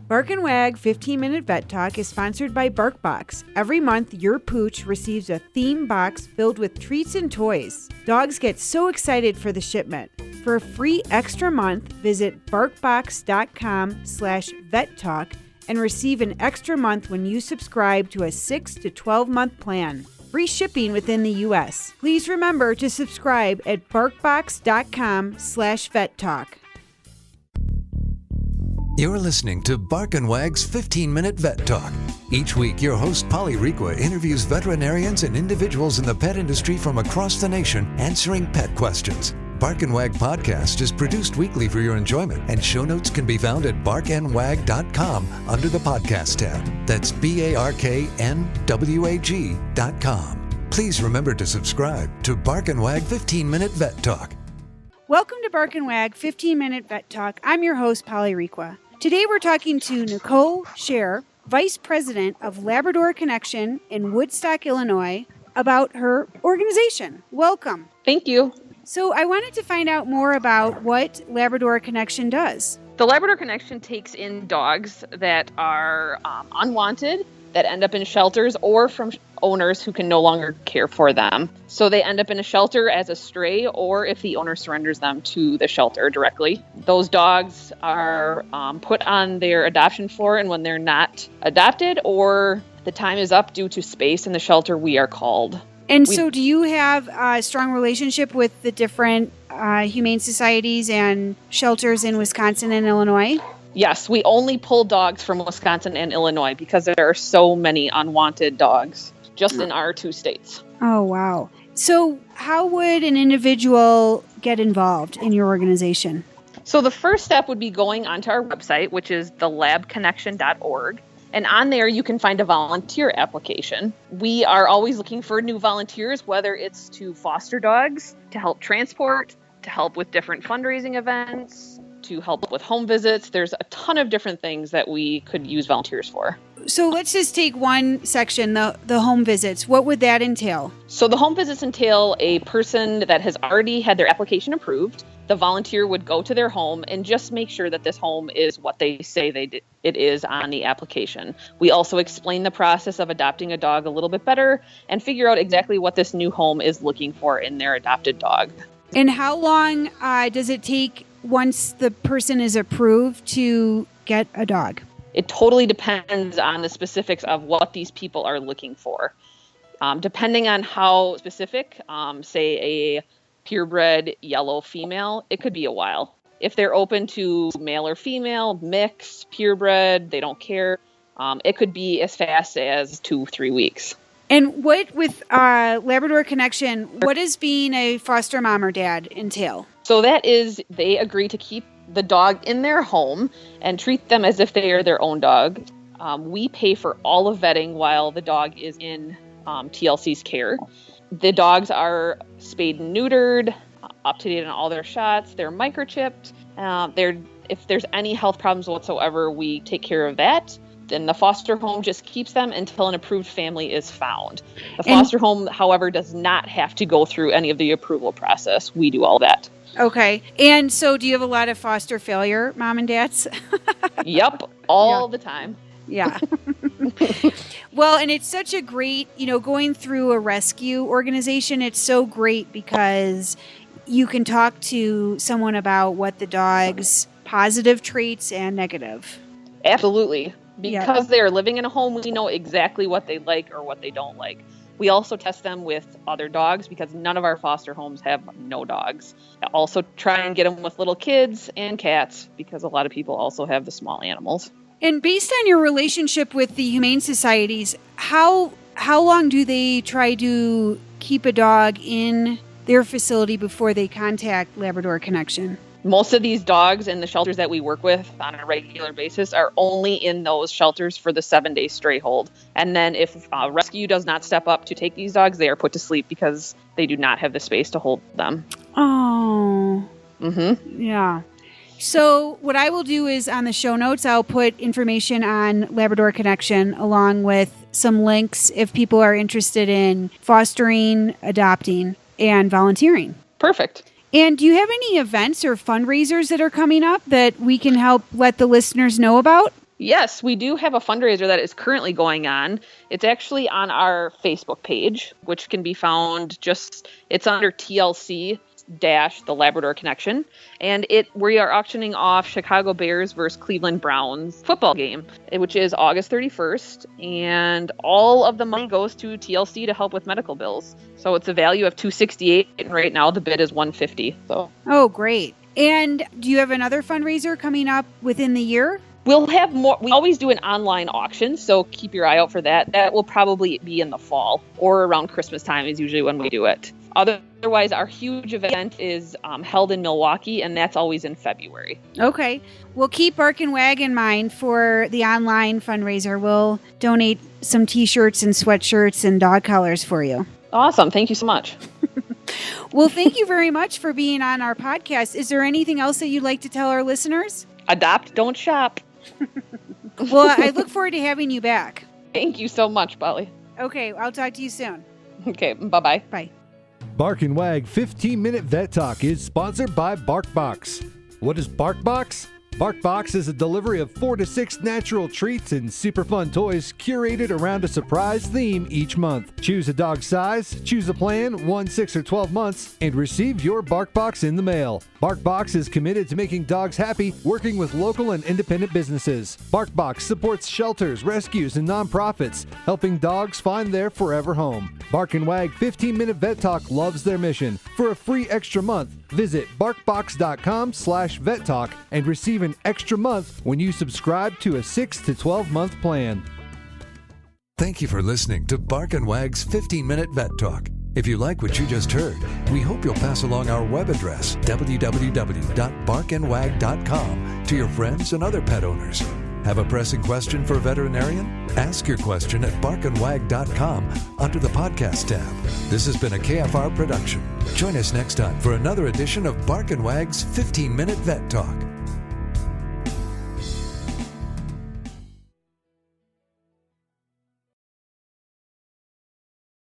Bark and Wag 15-Minute Vet Talk is sponsored by BarkBox. Every month, your pooch receives a theme box filled with treats and toys. Dogs get so excited for the shipment. For a free extra month, visit barkbox.com/vettalk and receive an extra month when you subscribe to a 6 to 12-month plan. Free shipping within the U.S. Please remember to subscribe at barkbox.com/vettalk. You're listening to Bark and Wag's 15-Minute Vet Talk. Each week, your host, Polly Requa, interviews veterinarians and individuals in the pet industry from across the nation answering pet questions. Bark and Wag podcast is produced weekly for your enjoyment, and show notes can be found at barkandwag.com under the podcast tab. That's BARKNWAG.com. Please remember to subscribe to Bark and Wag 15-Minute Vet Talk. Welcome to Bark and Wag 15-Minute Vet Talk. I'm your host, Polly Requa. Today we're talking to Nicole Scherer, Vice President of Labrador Connection in Woodstock, Illinois, about her organization. Welcome. Thank you. So I wanted to find out more about what Labrador Connection does. The Labrador Connection takes in dogs that are unwanted, that end up in shelters, or from owners who can no longer care for them. So they end up in a shelter as a stray, or if the owner surrenders them to the shelter directly. Those dogs are put on their adoption floor, and when they're not adopted or the time is up due to space in the shelter, we are called. And so do you have a strong relationship with the different humane societies and shelters in Wisconsin and Illinois? Yes, we only pull dogs from Wisconsin and Illinois because there are so many unwanted dogs just in our two states. Oh, wow. So how would an individual get involved in your organization? So the first step would be going onto our website, which is thelabconnection.org. And on there, you can find a volunteer application. We are always looking for new volunteers, whether it's to foster dogs, to help transport, to help with different fundraising events, to help with home visits. There's a ton of different things that we could use volunteers for. So let's just take one section, the home visits. What would that entail? So the home visits entail a person that has already had their application approved. The volunteer would go to their home and just make sure that this home is what they say it is on the application. We also explain the process of adopting a dog a little bit better and figure out exactly what this new home is looking for in their adopted dog. And how long does it take once the person is approved to get a dog? It totally depends on the specifics of what these people are looking for. Depending on how specific, say a purebred yellow female, it could be a while. If they're open to male or female, mix, purebred, they don't care, it could be as fast as 2-3 weeks. And what with Labrador Connection, what does being a foster mom or dad entail? So that is, they agree to keep the dog in their home and treat them as if they are their own dog. We pay for all of vetting while the dog is in TLC's care. The dogs are spayed and neutered, up to date on all their shots. They're microchipped. If there's any health problems whatsoever, we take care of that. Then the foster home just keeps them until an approved family is found. The foster home, however, does not have to go through any of the approval process. We do all that. Okay. And so do you have a lot of foster failure, mom and dads? Yep, all the time. Yeah. Well, and it's such a great, going through a rescue organization, it's so great because you can talk to someone about what the dog's positive traits and negative. Absolutely. Because they're living in a home, we know exactly what they like or what they don't like. We also test them with other dogs because none of our foster homes have no dogs. I also try and get them with little kids and cats because a lot of people also have the small animals. And based on your relationship with the humane societies, how long do they try to keep a dog in their facility before they contact Labrador Connection? Most of these dogs in the shelters that we work with on a regular basis are only in those shelters for the 7-day stray hold. And then if rescue does not step up to take these dogs, they are put to sleep because they do not have the space to hold them. Oh. Mm-hmm. Yeah. So what I will do is on the show notes, I'll put information on Labrador Connection along with some links if people are interested in fostering, adopting, and volunteering. Perfect. And do you have any events or fundraisers that are coming up that we can help let the listeners know about? Yes, we do have a fundraiser that is currently going on. It's actually on our Facebook page, which can be found it's under TLC the Labrador Connection. And we are auctioning off Chicago Bears versus Cleveland Browns football game, which is August 31st. And all of the money goes to TLC to help with medical bills. So it's a value of $268, and right now the bid is $150. So. Oh, great. And do you have another fundraiser coming up within the year? We'll have more. We always do an online auction, so keep your eye out for that. That will probably be in the fall or around Christmas time is usually when we do it. Otherwise, our huge event is held in Milwaukee, and that's always in February. Okay. We'll keep Bark and Wag in mind for the online fundraiser. We'll donate some T-shirts and sweatshirts and dog collars for you. Awesome. Thank you so much. Well, thank you very much for being on our podcast. Is there anything else that you'd like to tell our listeners? Adopt, don't shop. Well, I look forward to having you back. Thank you so much, Polly. Okay, I'll talk to you soon. Okay, bye-bye. Bye. Bark and Wag 15-Minute Vet Talk is sponsored by BarkBox. What is BarkBox? BarkBox is a delivery of 4 to 6 natural treats and super fun toys curated around a surprise theme each month. Choose a dog size, choose a plan, 1, 6, or 12 months, and receive your BarkBox in the mail. BarkBox is committed to making dogs happy, working with local and independent businesses. BarkBox supports shelters, rescues, and nonprofits, helping dogs find their forever home. Bark and Wag 15-Minute Vet Talk loves their mission. For a free extra month, visit barkbox.com/vet talk and receive an extra month when you subscribe to a 6 to 12 month plan. Thank you for listening to Bark and Wag's 15-Minute Vet Talk. If you like what you just heard, we hope you'll pass along our web address, www.barkandwag.com, to your friends and other pet owners. Have a pressing question for a veterinarian? Ask your question at barkandwag.com under the podcast tab. This has been a KFR production. Join us next time for another edition of Bark and Wag's 15-Minute Vet Talk.